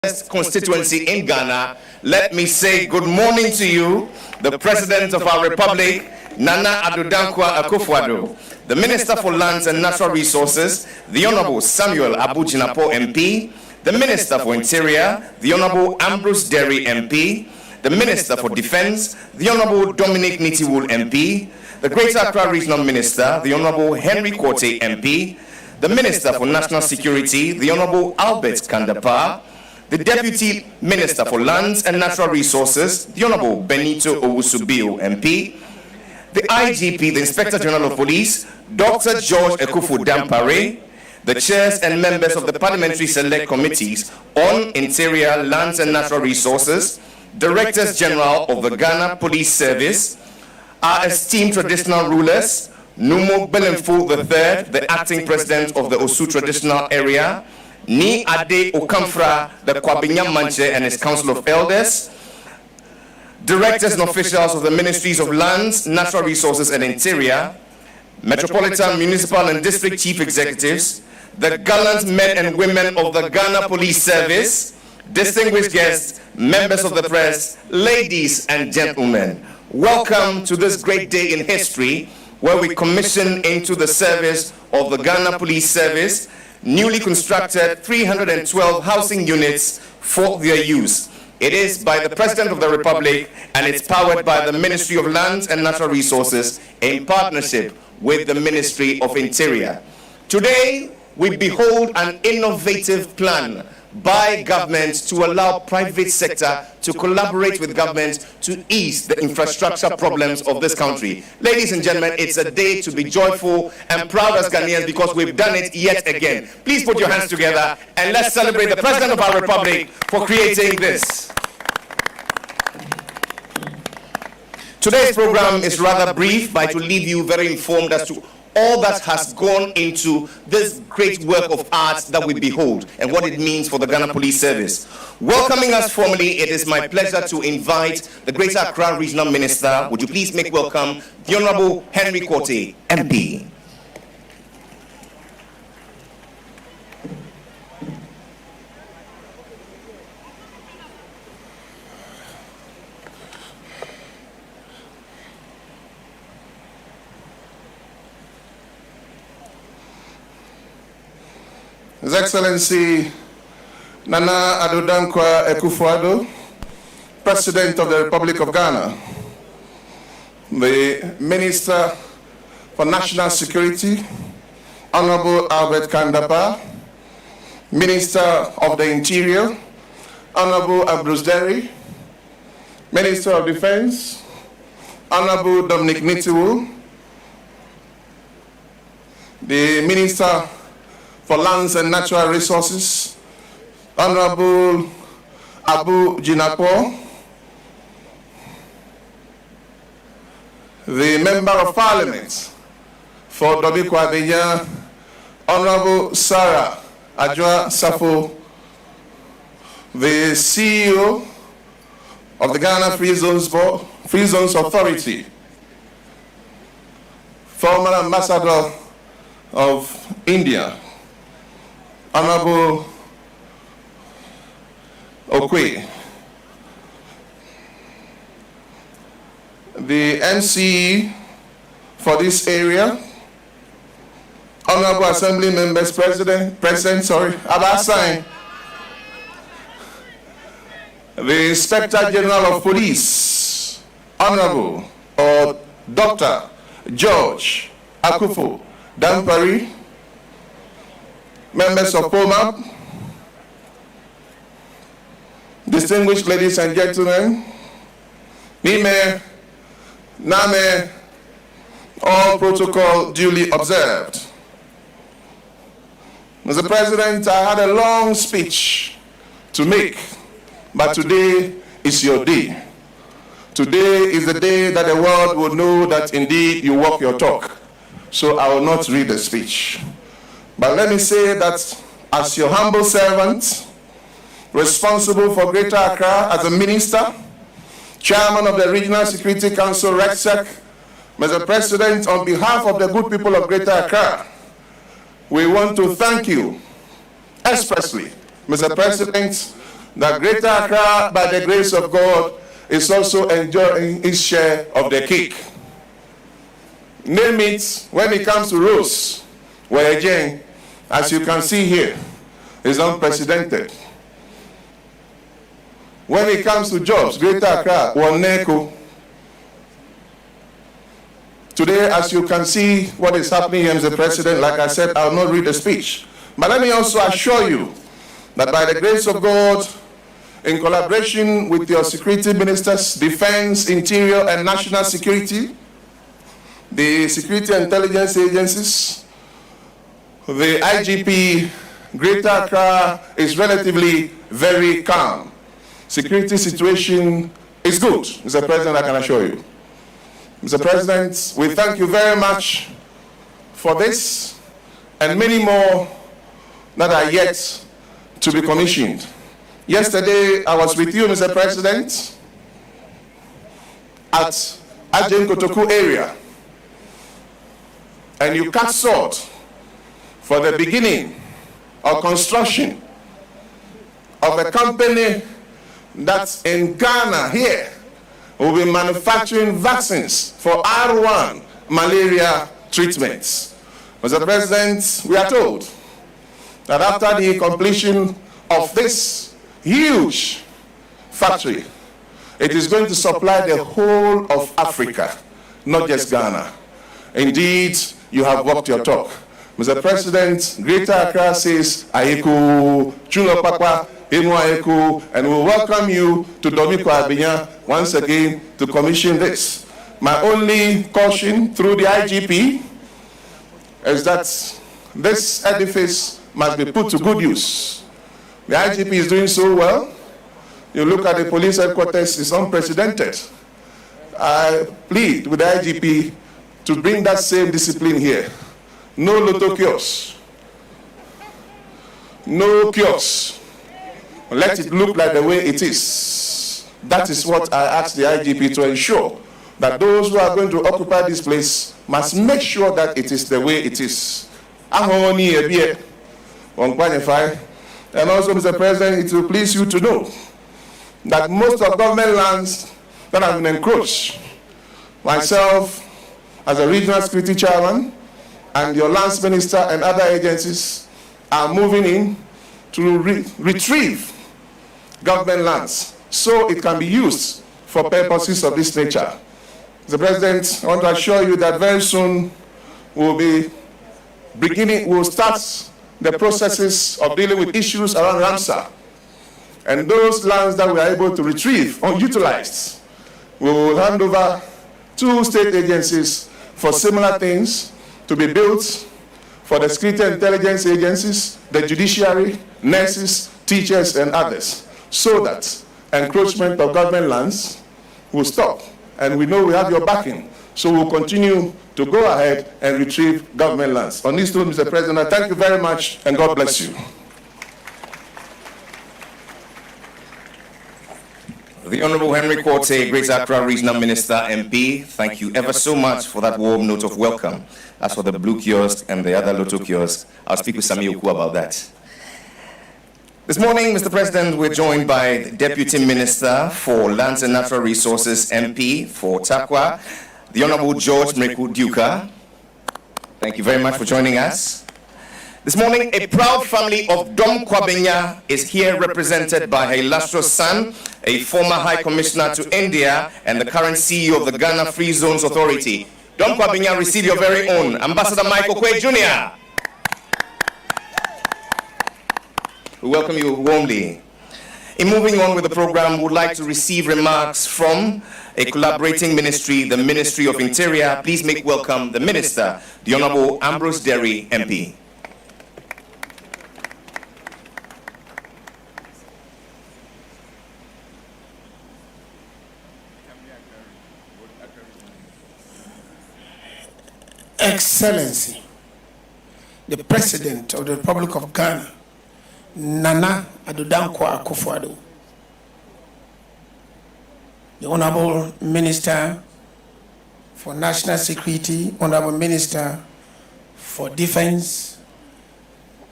constituency in Ghana, let me say good morning to you, the President of our Republic, Nana Addo Dankwa Akufo-Addo, the Minister for Lands and Natural Resources, the Honorable Samuel Abu-Jinapor MP, the Minister for Interior, the Honorable Ambrose Derry MP, the Minister for Defence, the Honorable Dominic Nitiwul MP, the Greater Accra Regional Minister, the Honorable Henry Quartey MP, the Minister for National Security, the Honorable Albert Kandapar, the Deputy Minister for Lands and Natural Resources, the Honorable Benito Owusu-Bio MP, the IGP, the Inspector General of Police, Dr. George Ekufu-Dampare, the chairs and members of the Parliamentary Select Committees on Interior, Lands and Natural Resources, Directors General of the Ghana Police Service, our esteemed traditional rulers, Numo Belemfu III, the acting president of the Osu Traditional Area, Ni Ade Okamfra, the Kwabenya Manche and his Council of Elders, directors and officials of the Ministries of Lands, Natural Resources and Interior, Metropolitan, Municipal and District Chief Executives, the gallant men and women of the Ghana Police Service, distinguished guests, members of the press, ladies and gentlemen, welcome to this great day in history where we commission into the service of the Ghana Police Service newly constructed 312 housing units for their use. It is by the President of the Republic and it's powered by the Ministry of Lands and Natural Resources in partnership with the Ministry of Interior. Today, we behold an innovative plan by government to allow private sector to collaborate with government to ease the infrastructure problems of this country. Ladies and gentlemen, it's a day to be joyful and proud as Ghanaians because we've done it yet again. Please put your hands together and let's celebrate the President of our Republic for creating this. Today's program is rather brief, but it will leave you very informed as to all that has gone into this great work of art that we behold and what it means for the Ghana Police Service. Welcoming us formally, it is my pleasure to invite the Greater Accra Regional Minister. Would you please make welcome the Honorable Henry Quartey, MP. His Excellency Nana Addo Dankwa Akufo-Addo, President of the Republic of Ghana, the Minister for National Security, Honorable Albert Kandapar, Minister of the Interior, Honorable Ambrose Derry, Minister of Defence, Honorable Dominic Nitiwul, the Minister for Lands and Natural Resources, Honorable Abu-Jinapor, the Member of Parliament for Dome-Kwabenya, Honorable Sarah Adjoa Safo, the CEO of the Ghana Free Zones Authority, former Ambassador of India, Honorable Okwe, the MC for this area, Honorable Assembly Members, President, Abasan, the Inspector General of Police, Honorable or Dr. George Ekufu-Dampare, members of POMAP, distinguished ladies and gentlemen, Nime, Name, all protocol duly observed. Mr. President, I had a long speech to make, but today is your day. Today is the day that the world will know that indeed you walk your talk. So I will not read the speech. But let me say that as your humble servant, responsible for Greater Accra as a minister, chairman of the Regional Security Council, RECSEC, Mr. President, on behalf of the good people of Greater Accra, we want to thank you expressly, Mr. President, that Greater Accra, by the grace of God, is also enjoying its share of the cake. Name it, when it comes to roads, where again, as you can see here, is unprecedented. When it comes to jobs, Greater Accra, Woneko. Today, as you can see what is happening here, Mr. President, like I said, I will not read the speech. But let me also assure you that by the grace of God, in collaboration with your security ministers, defense, interior, and national security, the security and intelligence agencies, the IGP, Greater Accra is relatively very calm. Security situation is good, Mr. President, I can assure you. Mr. President, we thank you very much for this and many more that are yet to be commissioned. Yesterday, I was with you, Mr. President, at Ajen Kotoku area, and you cut sword for the beginning of construction of a company that's in Ghana here will be manufacturing vaccines for R1 malaria treatments. Mr. President, we are told that after the completion of this huge factory, it is going to supply the whole of Africa, not just Ghana. Indeed, you have walked your talk. Mr. President, Greater Accra says, Ayeku, Chuno Papa, Emu Ayeku, and we welcome you to Dome-Kwabenya once again to commission this. My only caution through the IGP is that this edifice must be put to good use. The IGP is doing so well. You look at the police headquarters, it's unprecedented. I plead with the IGP to bring that same discipline here. No lotto kiosks. No kiosks. Let it look like the way it is. That is what I ask the IGP to ensure, that those who are going to occupy this place must make sure that it is the way it is. And also, Mr. President, it will please you to know that most of government lands that have been encroached, myself as a regional security chairman and your lands minister and other agencies are moving in to retrieve government lands so it can be used for purposes of this nature. Mr. President, I want to assure you that very soon we'll start the processes of dealing with issues around Ramsar. And those lands that we are able to retrieve unutilized, we will hand over to state agencies for similar things to be built for the security and intelligence agencies, the judiciary, nurses, teachers, and others, so that encroachment of government lands will stop. And we know we have your backing, so we'll continue to go ahead and retrieve government lands. On this note, Mr. President, I thank you very much, and God bless you. The Honorable Henry Quartey, Greater Accra Regional Minister, MP, thank you ever so much for that warm note of welcome. As for the blue kiosk and the other lotto kiosk, I'll speak with Sami Oku about that. This morning, Mr. President, we're joined by the Deputy Minister for Lands and Natural Resources, MP for Takwa, the Honorable George Mreku Duka. Thank you very much for joining us. This morning, a proud family of Dome-Kwabenya is here represented by her illustrious son, a former High Commissioner to India and the current CEO of the Ghana Free Zones Authority. Dome-Kwabenya, receive your very own Ambassador Michael Quay Jr. We welcome you warmly. In moving on with the program, we would like to receive remarks from a collaborating ministry, the Ministry of Interior. Please make welcome the Minister, the Honorable Ambrose Derry, MP. Excellency, the President of the Republic of Ghana, Nana Addo Akufo-Addo, the Honorable Minister for National Security, Honorable Minister for Defense,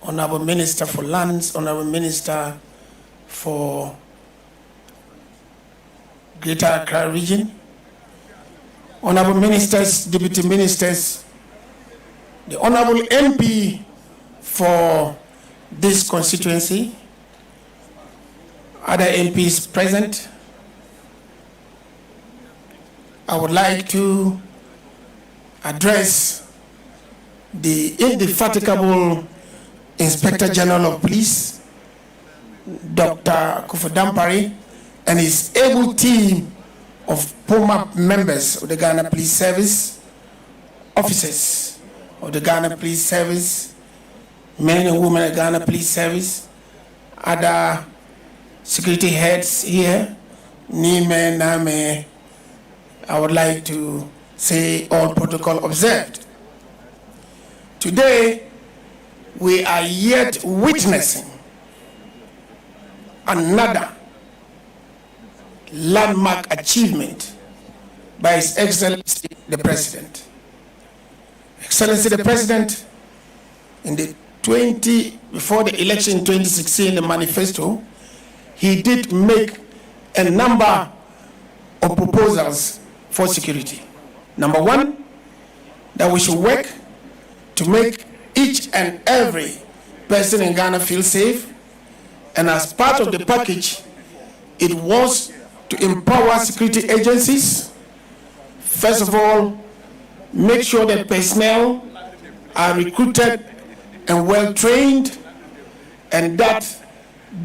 Honorable Minister for Lands, Honorable Minister for Greater Accra region, honorable ministers, deputy ministers, the honorable MP for this constituency, other MPs present. I would like to address the indefatigable Inspector General of Police, Dr. Dampare, and his able team of POMAP members of the Ghana Police Service, officers of the Ghana Police Service, men and women of Ghana Police Service, other security heads here, Nime, Name. I would like to say all protocol observed. Today, we are yet witnessing another landmark achievement by His Excellency the President. Excellency the President, before the election in 2016, the manifesto, he did make a number of proposals for security. Number one, that we should work to make each and every person in Ghana feel safe. And as part of the package, it was to empower security agencies. First of all, make sure that personnel are recruited and well trained, and that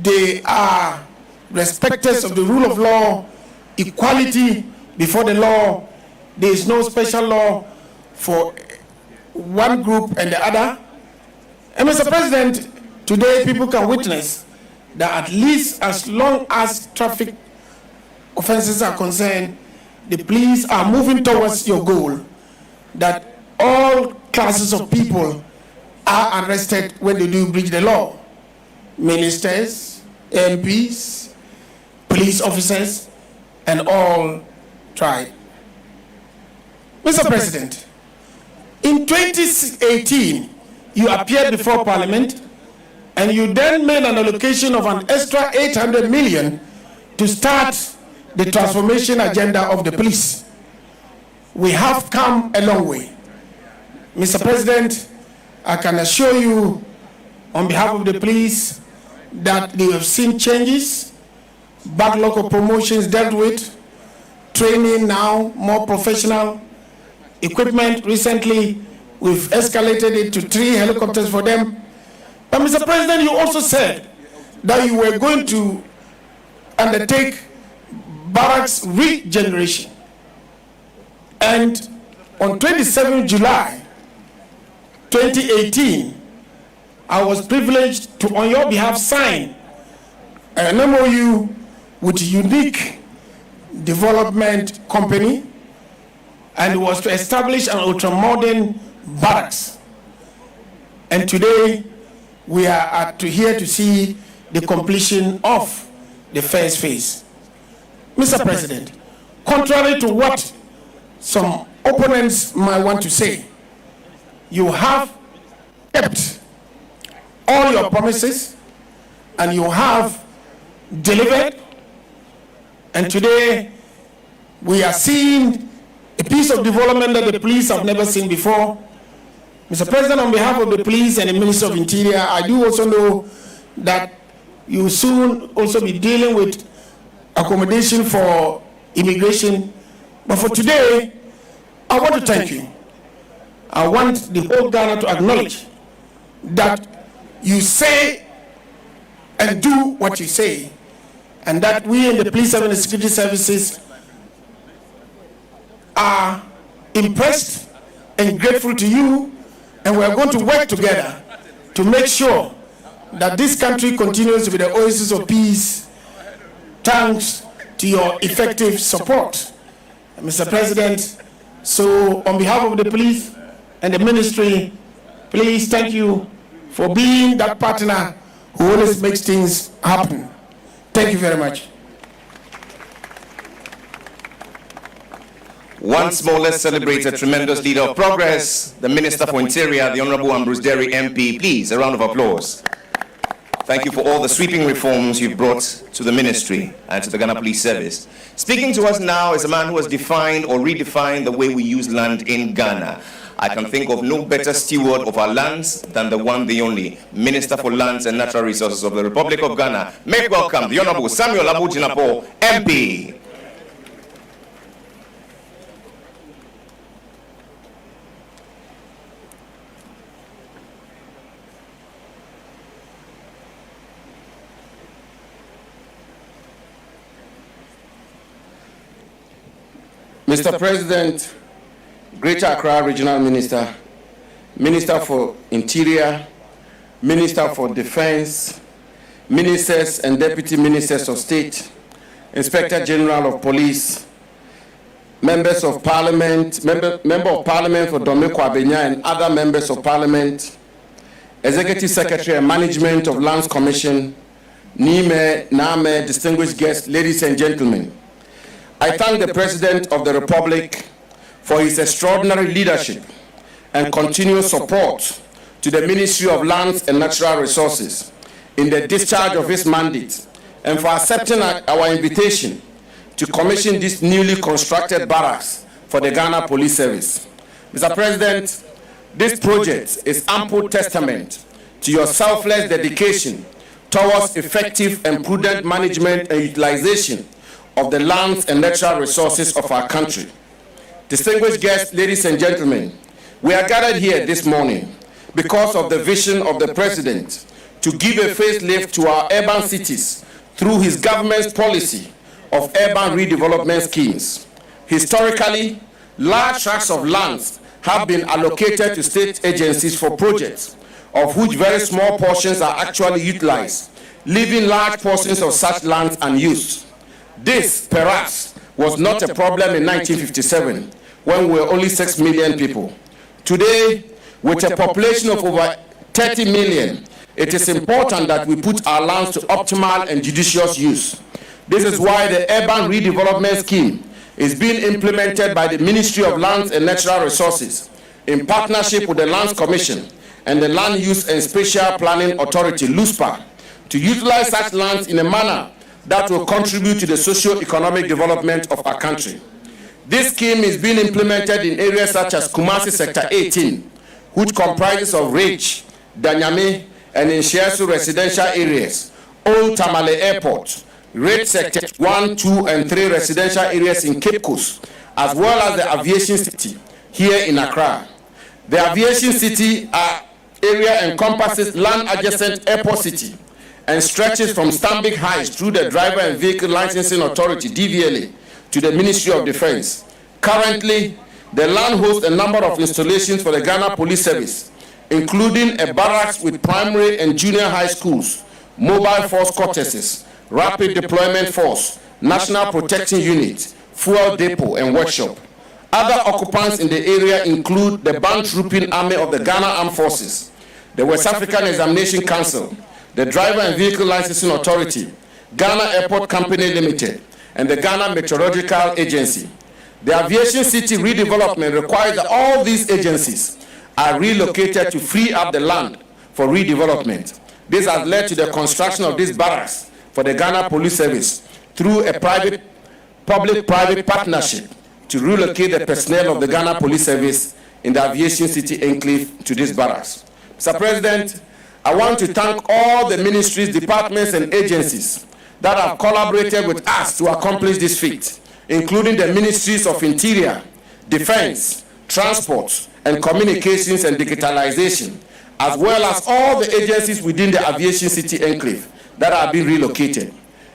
they are respecters of the rule of law, equality before the law. There is no special law for one group and the other. And Mr. President, today people can witness that at least as long as traffic offenses are concerned, the police are moving towards your goal, that all classes of people are arrested when they do breach the law. Ministers, MPs, police officers, and all tried. Mr. President, in 2018, you appeared before Parliament, and you then made an allocation of an extra 800 million to start the transformation agenda of the police. We have come a long way. Mr. President, I can assure you on behalf of the police that they have seen changes, backlog of promotions dealt with, training now more professional, equipment recently we've escalated it to 3 helicopters for them. But Mr. President, you also said that you were going to undertake barracks regeneration. And on 27 July 2018, I was privileged to, on your behalf, sign an MOU with Unique Development Company, and it was to establish an ultra-modern barracks. And today, we are here to see the completion of the first phase. Mr. President, contrary to what some opponents might want to say, you have kept all your promises and you have delivered. And today, we are seeing a piece of development that the police have never seen before. Mr. President, on behalf of the police and the Minister of Interior, I do also know that you will soon also be dealing with accommodation for immigration. But for today, I want to thank you. I want the whole Ghana to acknowledge that you say and do what you say, and that we in the police and the security services are impressed and grateful to you, and we are going to work together to make sure that this country continues to be the oasis of peace, thanks to your effective support. Mr. President, so on behalf of the police and the ministry, please thank you for being that partner who always makes things happen. Thank you very much. Once more, let's celebrate a tremendous leader of progress, the Minister for Interior, the Honorable Ambrose Derry MP. Please, a round of applause. Thank you for all the sweeping reforms you've brought to the ministry and to the Ghana Police Service. Speaking to us now is a man who has defined or redefined the way we use land in Ghana. I can think of no better steward of our lands than the one, the only, Minister for Lands and Natural Resources of the Republic of Ghana. Make welcome the Honorable Samuel Abu-Jinapor, MP. Mr. President, Greater Accra Regional Minister, Minister for Interior, Minister for Defense, Ministers and Deputy Ministers of State, Inspector General of Police, Members of Parliament, Member of Parliament for Dome-Kwabenya and other Members of Parliament, Executive Secretary and Management of Lands Commission, Nime, Name, distinguished guests, ladies and gentlemen. I thank the President of the Republic for his extraordinary leadership and continued support to the Ministry of Lands and Natural Resources in the discharge of his mandate, and for accepting our invitation to commission this newly constructed barracks for the Ghana Police Service. Mr. President, this project is ample testament to your selfless dedication towards effective and prudent management and utilization of the lands and natural resources of our country. Distinguished guests, ladies and gentlemen, we are gathered here this morning because of the vision of the President to give a facelift to our urban cities through his government's policy of urban redevelopment schemes. Historically, large tracts of lands have been allocated to state agencies for projects, of which very small portions are actually utilized, leaving large portions of such lands unused. This, perhaps, was not a problem in 1957, when we were only 6 million people. Today, with a population of over 30 million, it is important that we put our lands to optimal and judicious use. This is why the Urban Redevelopment Scheme is being implemented by the Ministry of Lands and Natural Resources in partnership with the Lands Commission and the Land Use and Spatial Planning Authority, LUSPA, to utilize such lands in a manner that will contribute to the socio-economic development of our country. This scheme is being implemented in areas such as Kumasi Sector 18, which comprises of Rage, Danyame, and Inshiasu residential areas, Old Tamale Airport, Red Sector 1, 2, and 3 residential areas in Cape Coast, as well as the Aviation City here in Accra. The Aviation City area encompasses land adjacent Airport City and stretches from Stanbic Heights through the Driver and Vehicle Licensing Authority, DVLA, to the Ministry of Defense. Currently, the land hosts a number of installations for the Ghana Police Service, including a barracks with primary and junior high schools, mobile force quarters, rapid deployment force, national protection unit, fuel depot, and workshop. Other occupants in the area include the Band Trooping Army of the Ghana Armed Forces, the West African Examination Council, the Driver and Vehicle Licensing Authority, Ghana Airport Company Limited, and the Ghana Meteorological Agency. The Aviation City redevelopment requires that all these agencies are relocated to free up the land for redevelopment. This has led to the construction of this barracks for the Ghana Police Service through a public-private partnership to relocate the personnel of the Ghana Police Service in the Aviation City enclave to this barracks. Mr. President, I want to thank all the ministries, departments, and agencies that have collaborated with us to accomplish this feat, including the Ministries of Interior, Defense, Transport, and Communications and Digitalization, as well as all the agencies within the Aviation City enclave that are being relocated.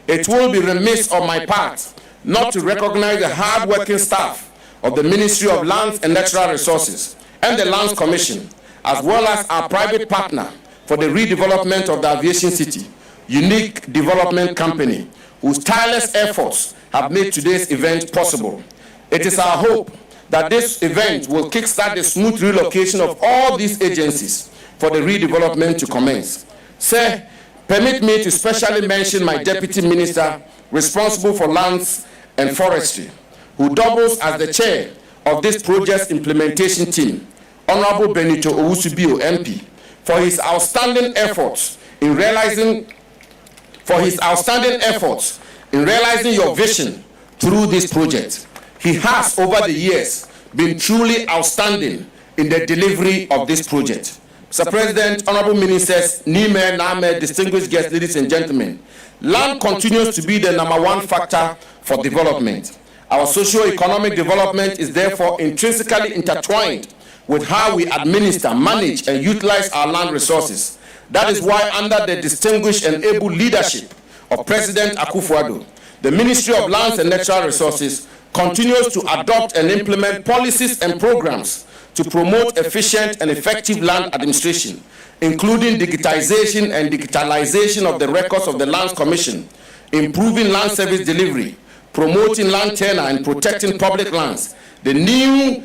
It will be remiss on my part not to recognize the hard-working staff of the Ministry of Lands and Natural Resources and the Lands Commission, as well as our private partner for the redevelopment of the Aviation City, Unique Development Company, whose tireless efforts have made today's event possible. It is our hope that this event will kickstart the smooth relocation of all these agencies for the redevelopment to commence. Sir, permit me to specially mention my Deputy Minister responsible for lands and forestry, who doubles as the chair of this project's implementation team, Honorable Benito Owusu-Bio, MP, for his outstanding efforts for his outstanding efforts in realizing your vision through this project. He has, over the years, been truly outstanding in the delivery of this project. Mr. President, honorable ministers, Nime, Name, distinguished guests, ladies and gentlemen, land continues to be the #1 factor for development. Our socio-economic development is therefore intrinsically intertwined with how we administer, manage, and utilize our land resources. That is why, under the distinguished and able leadership of President Akufo-Addo, the Ministry of Lands and Natural Resources continues to adopt and implement policies and programs to promote efficient and effective land administration, including digitization and digitalization of the records of the Lands Commission, improving land service delivery, promoting land tenure and protecting public lands. The new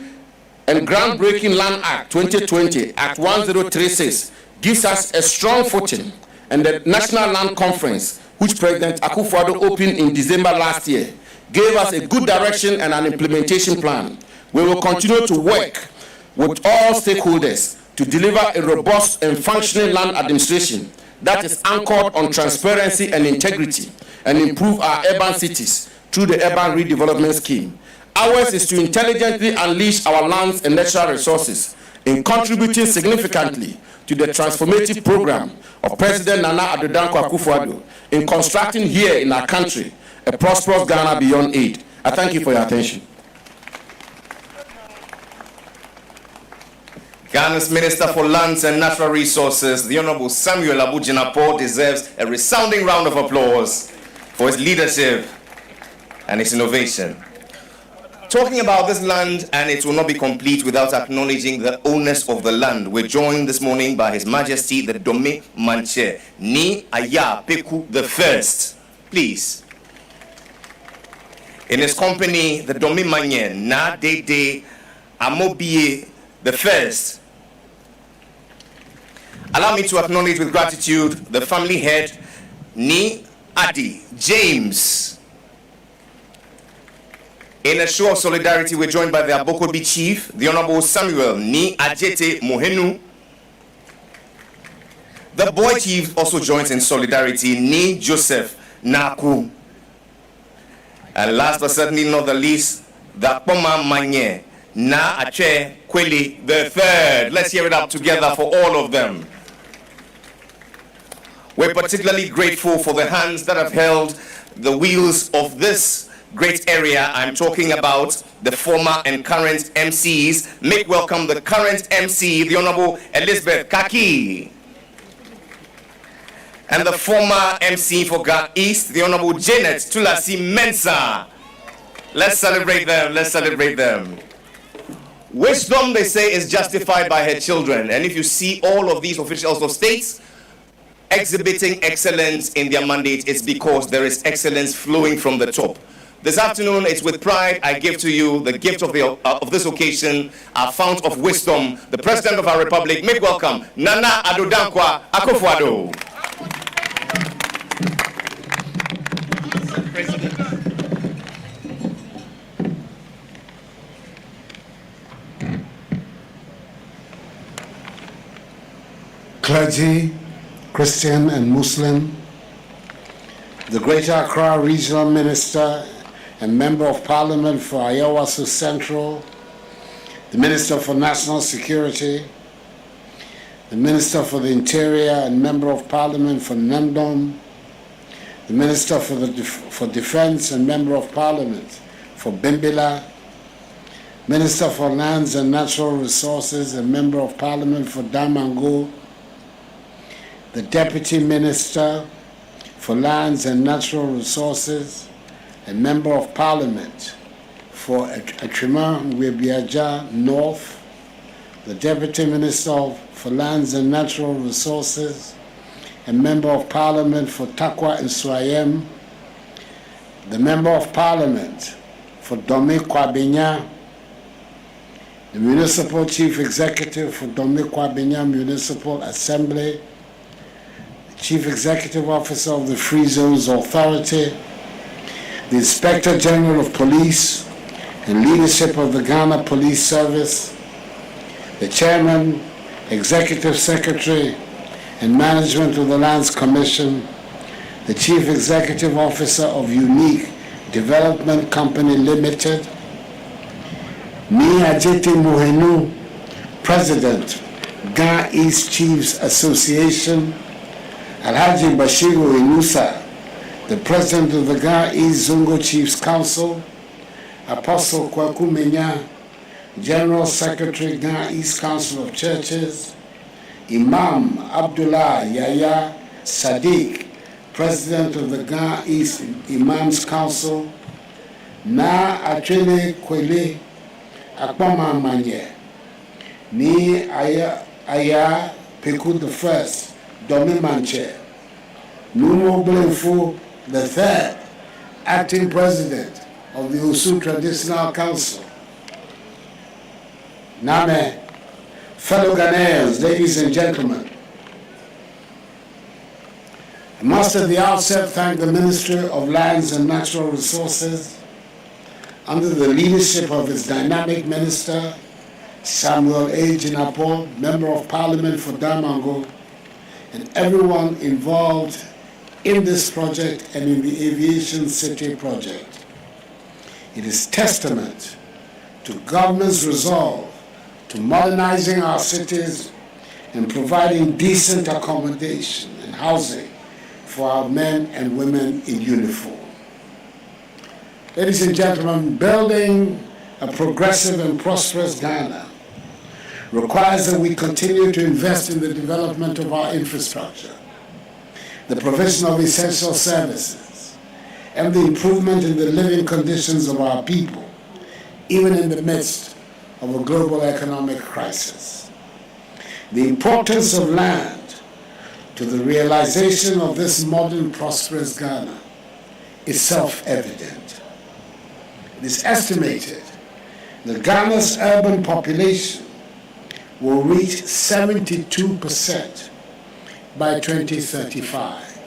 and groundbreaking Land Act 2020, Act 1036, gives us a strong footing, and the National Land Conference, which President Akufo-Addo opened in December last year, gave us a good direction and an implementation plan. We will continue to work with all stakeholders to deliver a robust and functioning land administration that is anchored on transparency and integrity, and improve our urban cities through the Urban Redevelopment Scheme. Ours is to intelligently unleash our lands and natural resources in contributing significantly to the transformative program of President Nana Addo Dankwa Akufo-Addo in constructing here in our country a prosperous Ghana beyond aid. I thank you for your attention. Ghana's Minister for Lands and Natural Resources, the Honorable Samuel Abu-Jinapor, deserves a resounding round of applause for his leadership and his innovation. Talking about this land, and it will not be complete without acknowledging the owners of the land. We're joined this morning by His Majesty the Dome-Kwabenya Ni Aya Peku the First. Please. In his company, the Dome-Kwabenya Na Dede Amobie the First. Allow me to acknowledge with gratitude the family head, Ni Adi James. In a show of solidarity, we're joined by the Abokobi Chief, the Honorable Samuel Ni Ajete Mohenu. The Boy Chief also joins in solidarity, Ni Joseph Naku. And last but certainly not the least, the Poma Manye Na Ache Kweli the Third. Let's hear it up together for all of them. We're particularly grateful for the hands that have held the wheels of this great area. I'm talking about the former and current MCs. Make welcome the current MC, the Honorable Elizabeth Kaki. And the former MC for Ga East, the Honorable Janet Tulasi Mensah. Let's celebrate them, let's celebrate them. Wisdom, they say, is justified by her children. And if you see all of these officials of states exhibiting excellence in their mandate, it's because there is excellence flowing from the top. This afternoon, it's with pride I give to you the gift of this occasion, our fount of wisdom, the President of our Republic. Make welcome, Nana Addo Dankwa Akufo-Addo. Clergy, Christian and Muslim, the Greater Accra Regional Minister and Member of Parliament for Ayawaso Central, the Minister for National Security, the Minister for the Interior and Member of Parliament for Nandom, the Minister for Defense and Member of Parliament for Bimbila, Minister for Lands and Natural Resources and Member of Parliament for Damango, the Deputy Minister for Lands and Natural Resources and Member of Parliament for Atrima Webiaja North, the Deputy Minister for Lands and Natural Resources and Member of Parliament for Takwa and Swayem, the Member of Parliament for Dome-Kwabenya, the Municipal Chief Executive for Dome-Kwabenya Municipal Assembly, Chief Executive Officer of the Free Zones Authority, the Inspector General of Police and leadership of the Ghana Police Service, the Chairman, Executive Secretary, and management of the Lands Commission, the Chief Executive Officer of Unique Development Company Limited, me Ajeti Muhenu, President, Ghana East Chiefs Association, Alhaji Bashiru Inusa, the President of the Ghana East Zongo Chiefs Council, Apostle Kwakumenya, General Secretary, Ghana East Council of Churches, Imam Abdullah Yaya Sadiq, President of the Ghana East Imams Council, Na Achene Kwele Akpama Manye, Ni Aya Peku the First, Domi Manche, Numo Blenfu the Third, Acting President of the Osu Traditional Council. Name, fellow Ghanaians, ladies and gentlemen, I must at the outset thank the Ministry of Lands and Natural Resources under the leadership of its dynamic minister, Samuel A. Jinapo, Member of Parliament for Damango, and everyone involved in this project and in the Aviation City project. It is testament to government's resolve to modernizing our cities and providing decent accommodation and housing for our men and women in uniform. Ladies and gentlemen, building a progressive and prosperous Ghana requires that we continue to invest in the development of our infrastructure, the provision of essential services, and the improvement in the living conditions of our people, even in the midst of a global economic crisis. The importance of land to the realization of this modern, prosperous Ghana is self-evident. It is estimated that Ghana's urban population will reach 72% by 2035.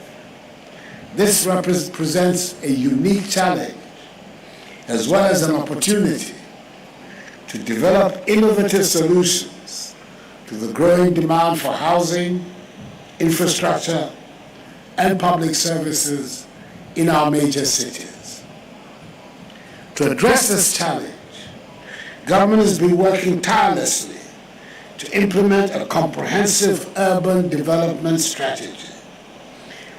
This represents a unique challenge as well as an opportunity to develop innovative solutions to the growing demand for housing, infrastructure, and public services in our major cities. To address this challenge, government has been working tirelessly to implement a comprehensive urban development strategy,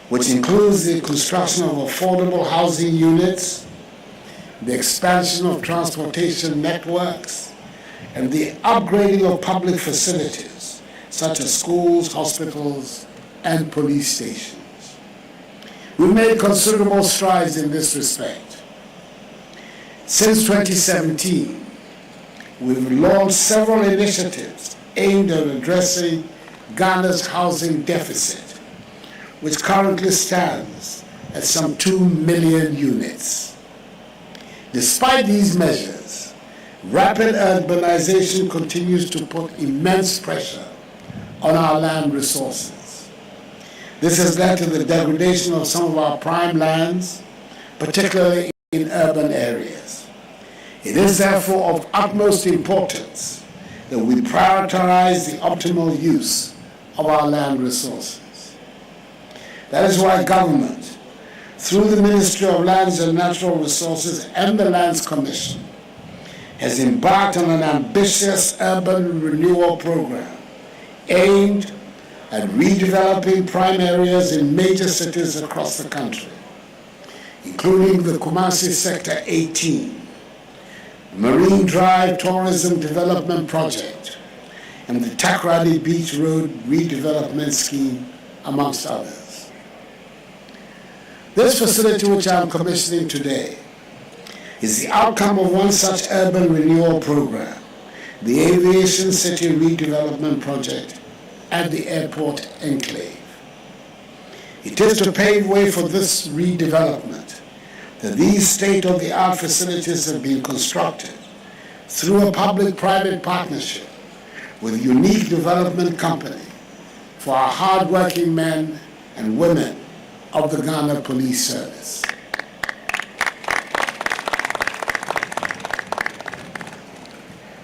which includes the construction of affordable housing units, the expansion of transportation networks, and the upgrading of public facilities such as schools, hospitals, and police stations. We made considerable strides in this respect. Since 2017, we've launched several initiatives aimed at addressing Ghana's housing deficit, which currently stands at some 2 million units. Despite these measures, rapid urbanization continues to put immense pressure on our land resources. This has led to the degradation of some of our prime lands, particularly in urban areas. It is therefore of utmost importance that we prioritize the optimal use of our land resources. That is why government, through the Ministry of Lands and Natural Resources and the Lands Commission, has embarked on an ambitious urban renewal program aimed at redeveloping prime areas in major cities across the country, including the Kumasi Sector 18, Marine Drive Tourism Development Project, and the Takoradi Beach Road Redevelopment Scheme, amongst others. This facility, which I am commissioning today, is the outcome of one such urban renewal program, the Aviation City Redevelopment Project at the Airport Enclave. It is to pave way for this redevelopment that these state-of-the-art facilities have been constructed through a public-private partnership with Unique Development Company for our hard-working men and women of the Ghana Police Service.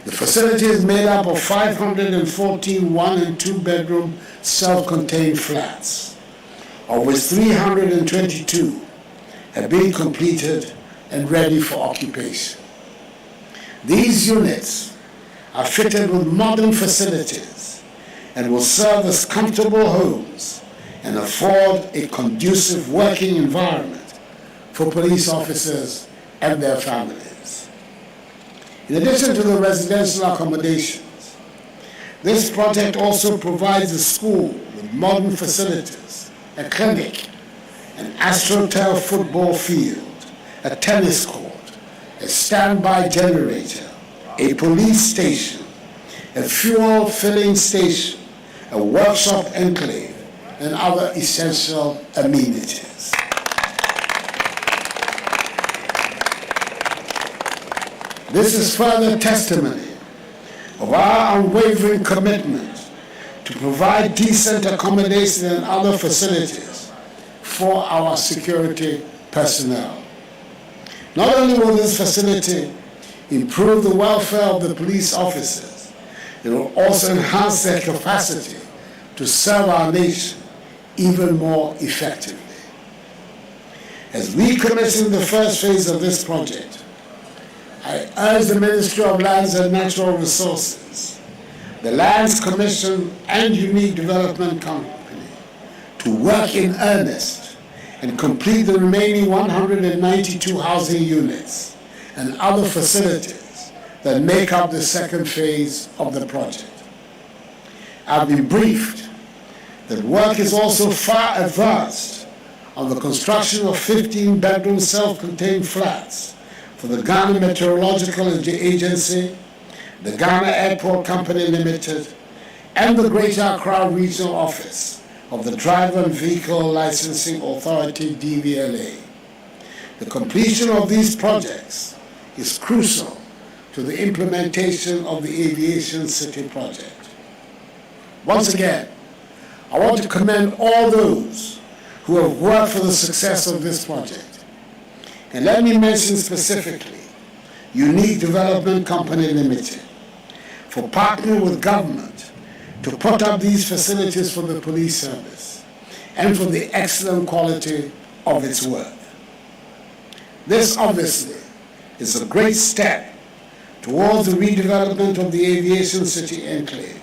The facility is made up of 514 one- and two-bedroom self-contained flats, of which 322 have been completed and ready for occupation. These units are fitted with modern facilities and will serve as comfortable homes and afford a conducive working environment for police officers and their families. In addition to the residential accommodations, this project also provides a school with modern facilities, a clinic, an AstroTurf football field, a tennis court, a standby generator, a police station, a fuel filling station, a workshop enclave, and other essential amenities. This is further testimony of our unwavering commitment to provide decent accommodation and other facilities for our security personnel. Not only will this facility improve the welfare of the police officers, it will also enhance their capacity to serve our nation even more effectively. As we commission the first phase of this project, I urge the Ministry of Lands and Natural Resources, the Lands Commission and Unique Development Company to work in earnest and complete the remaining 192 housing units and other facilities that make up the second phase of the project. I've been briefed that work is also far advanced on the construction of 15-bedroom self-contained flats for the Ghana Meteorological Agency, the Ghana Airport Company Limited, and the Greater Accra Regional Office of the Driver and Vehicle Licensing Authority, DVLA. The completion of these projects is crucial to the implementation of the Aviation City project. Once again, I want to commend all those who have worked for the success of this project. And let me mention specifically Unique Development Company Limited for partnering with government to put up these facilities for the police service and for the excellent quality of its work. This obviously is a great step towards the redevelopment of the Aviation City enclave,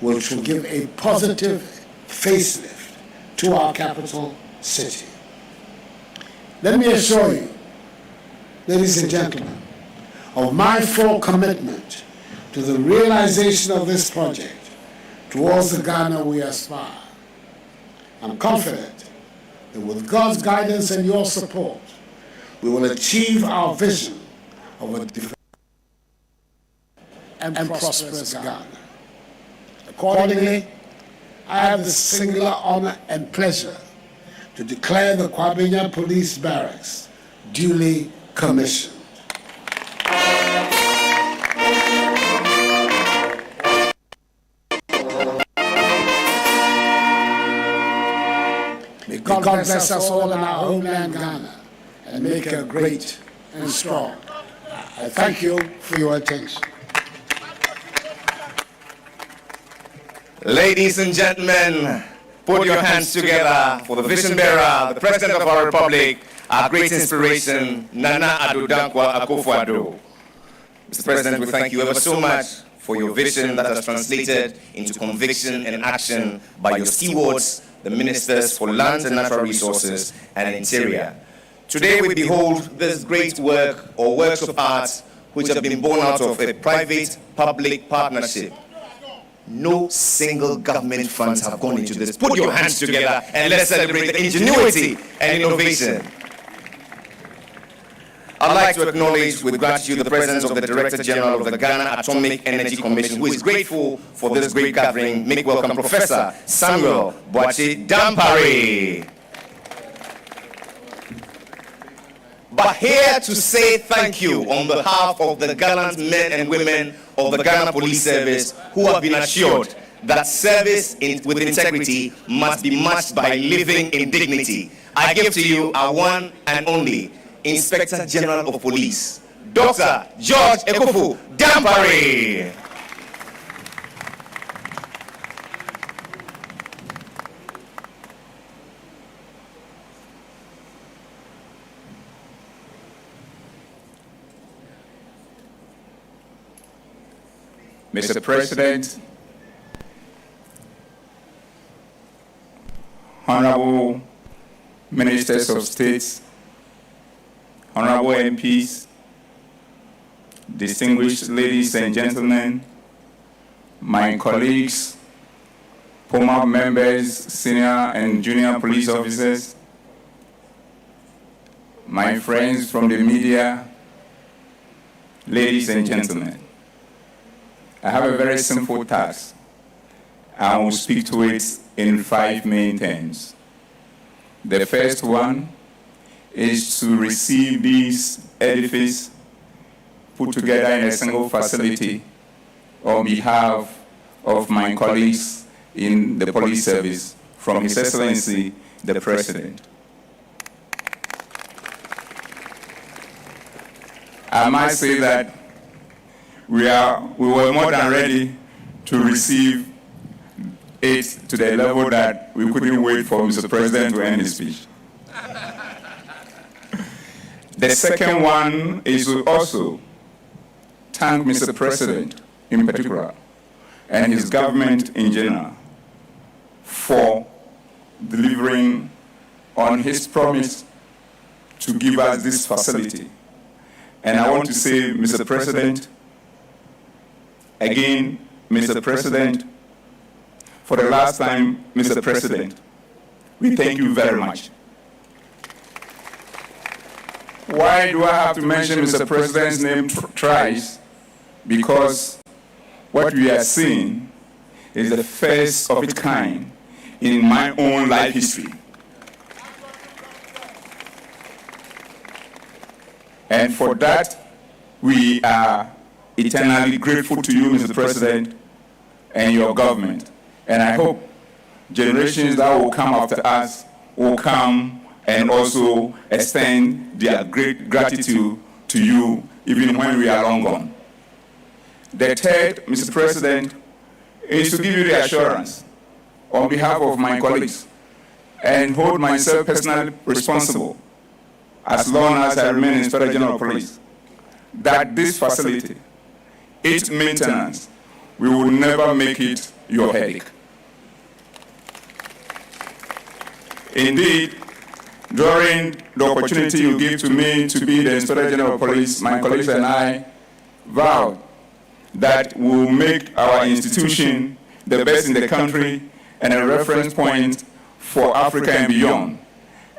which will give a positive facelift to our capital city. Let me assure you, ladies and gentlemen, of my full commitment to the realization of this project towards the Ghana we aspire. I'm confident that with God's guidance and your support, we will achieve our vision of a developed and prosperous Ghana. Accordingly, I have the singular honor and pleasure to declare the Kwabenya Police Barracks duly commissioned. May God bless us all in our homeland Ghana and make her great and strong. I thank you for your attention. Ladies and gentlemen, put your hands together for the vision bearer, the President of our Republic, our great inspiration, Nana Addo Dankwa Akufo-Addo. Mr. President, we thank you ever so much for your vision that has translated into conviction and action by your stewards, the Ministers for Lands and Natural Resources and Interior. Today we behold this great work or works of art which have been born out of a private-public partnership. No single government funds have gone into this. Put your hands together and let's celebrate the ingenuity and innovation. I'd like to acknowledge with gratitude the presence of the Director General of the Ghana Atomic Energy Commission, who is grateful for this great gathering. Make welcome Professor Samuel Boakye Dampare. But here to say thank you on behalf of the gallant men and women of the Ghana Police Service who have been assured that service with integrity must be matched by living in dignity. I give to you our one and only Inspector General of Police, Dr. George Ekufu Dampare. Mr. President, Honorable Ministers of State, Honorable MPs, distinguished ladies and gentlemen, my colleagues, former members, senior and junior police officers, my friends from the media, ladies and gentlemen, I have a very simple task. I will speak to it in 5 main terms. The first one is to receive this edifice put together in a single facility on behalf of my colleagues in the police service from His Excellency, the President. I must say that we were more than ready to receive it to the level that we couldn't wait for Mr. President to end his speech. The second one is to also thank Mr. President in particular and his government in general for delivering on his promise to give us this facility. And I want to say, Mr. President, again, Mr. President, for the last time, Mr. President, we thank you very much. Why do I have to mention Mr. President's name thrice? Because what we are seeing is the first of its kind in my own life history. And for that, we are eternally grateful to you, Mr. President, and your government. And I hope generations that will come after us will come and also extend their great gratitude to you, even when we are long gone. The third, Mr. President, is to give you the assurance on behalf of my colleagues and hold myself personally responsible as long as I remain Inspector General of Police, that this facility, its maintenance, we will never make it your headache. Indeed, during the opportunity you give to me to be the Inspector General of Police, my colleagues and I vowed that we will make our institution the best in the country and a reference point for Africa and beyond.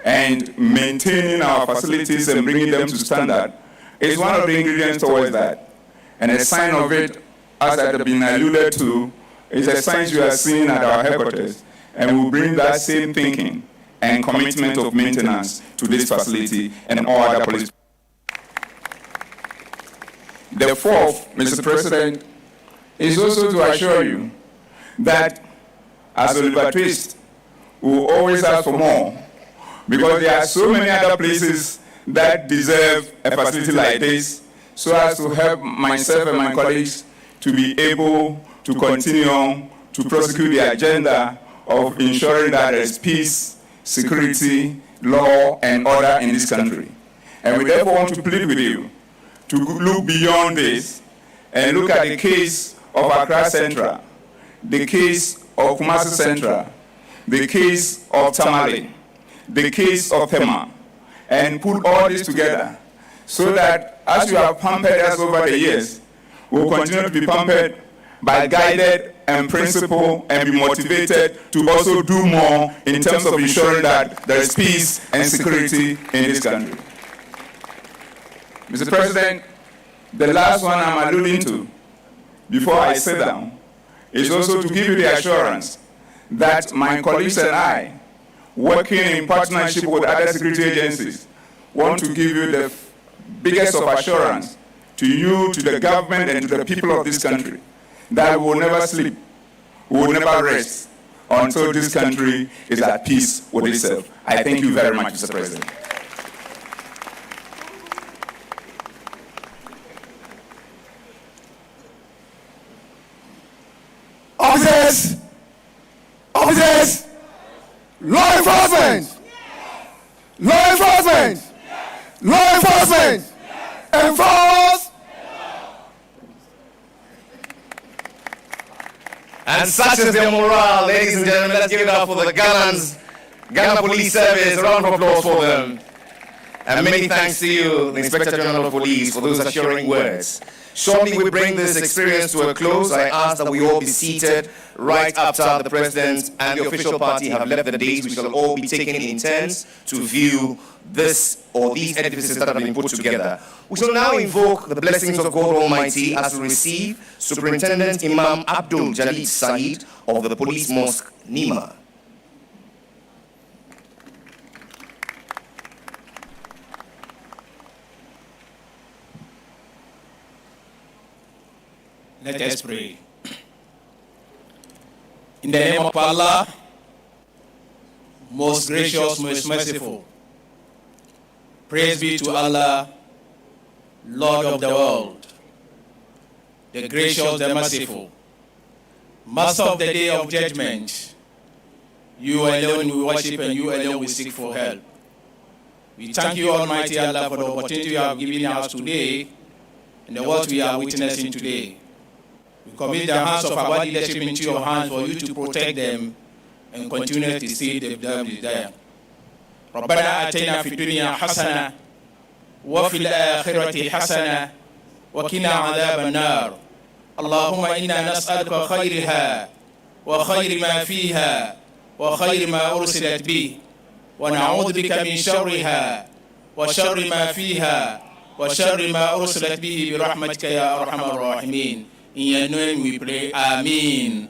And maintaining our facilities and bringing them to standard is one of the ingredients towards that. And a sign of it, as I have been alluded to, is a sign you are seeing at our headquarters. And we'll bring that same thinking and commitment of maintenance to this facility and all other police. The fourth, Mr. President, is also to assure you that as Oliver Twist, we will always ask for more, because there are so many other places that deserve a facility like this, so as to help myself and my colleagues to be able to continue to prosecute the agenda of ensuring that there is peace, security, law, and order in this country. And we therefore want to plead with you to look beyond this and look at the case of Accra Central, the case of Kumasi Central, the case of Tamale, the case of Tema, and put all this together so that as you have pampered us over the years, we will continue to be pampered, by guided and principled and be motivated to also do more in terms of ensuring that there is peace and security in this country. Mr. President, the last one I'm alluding to before I sit down is also to give you the assurance that my colleagues and I, working in partnership with other security agencies, want to give you the biggest of assurance to you, to the government, and to the people of this country that we will never sleep, we will never rest until this country is at peace with itself. I thank you very much, Mr. President. Officers! Officers! Law enforcement! Law enforcement! Law enforcement! Enforce! And such is their morale, ladies and gentlemen. Let's give it up for the Ghana Police Service. A round of applause for them. And many thanks to you, the Inspector General of Police, for those assuring words. Shortly we bring this experience to a close. I ask that we all be seated right after the President and the official party have left the dais. We shall all be taken in turns to view this or these edifices that have been put together. We shall now invoke the blessings of God Almighty as we receive Superintendent Imam Abdul Jalil Said of the Police Mosque, Nima. Let us pray. In the name of Allah, most gracious, most merciful, praise be to Allah, Lord of the world, the gracious, the merciful, Master of the day of judgment. You alone we worship and you alone we seek for help. We thank you, Almighty Allah, for the opportunity you have given us today and the world we are witnessing today. We commit the hands of our leadership into your hands for you to protect them and continue to see them there. ربنا آتنا في الدنيا حسنة وفي الآخرة حسنة وقنا عذاب النار. اللهم إنا نسألك خيرها وخير ما فيها وخير ما أرسلت به ونعوذ بك من شرها وشر ما فيها وشر ما أرسلت به برحمتك يا أرحم الراحمين. In your name we pray, Amen.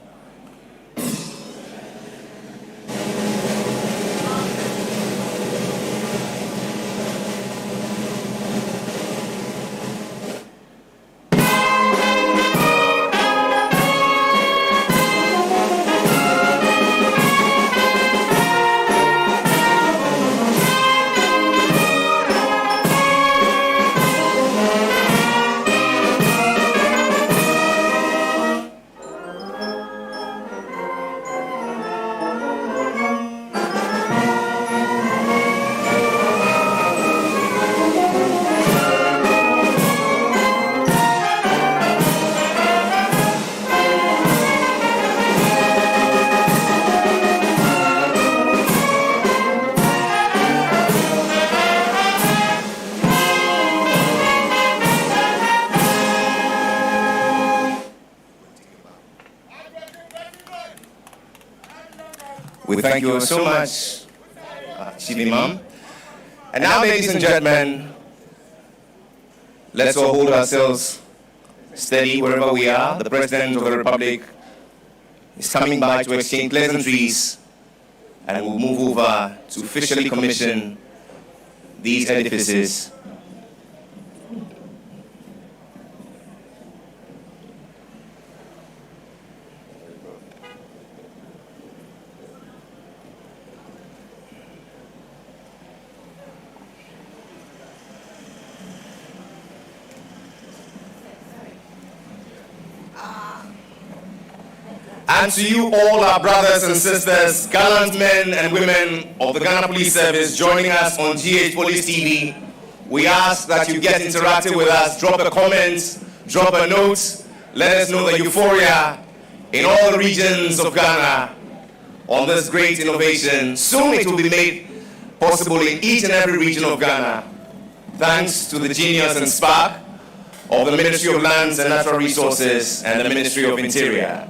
We thank you so much, Chief Imam. And now, ladies and gentlemen, let's all hold ourselves steady wherever we are. The President of the Republic is coming by to exchange pleasantries, and we'll move over to officially commission these edifices. And to you all our brothers and sisters, gallant men and women of the Ghana Police Service joining us on GH Police TV, we ask that you get interactive with us, drop a comment, drop a note, let us know the euphoria in all the regions of Ghana on this great innovation. Soon it will be made possible in each and every region of Ghana, thanks to the genius and spark of the Ministry of Lands and Natural Resources and the Ministry of Interior.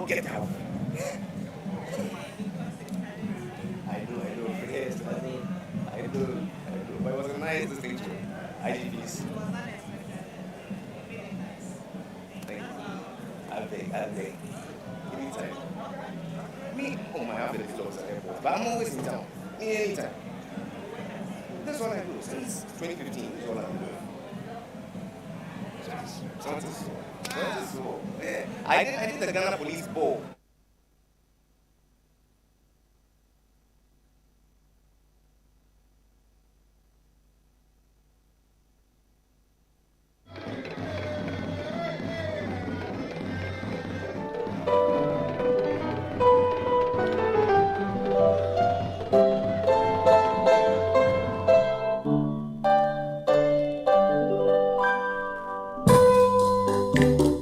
Get out. I do. Yes, I do. But it was a nice distinction. IGPs. Thank you. I'll take. Give me time. Me, I have the close at the airport. But I'm always in town. Me anytime. That's what I do since 2015. That's what I do. I did the Ghana Police Ball. you.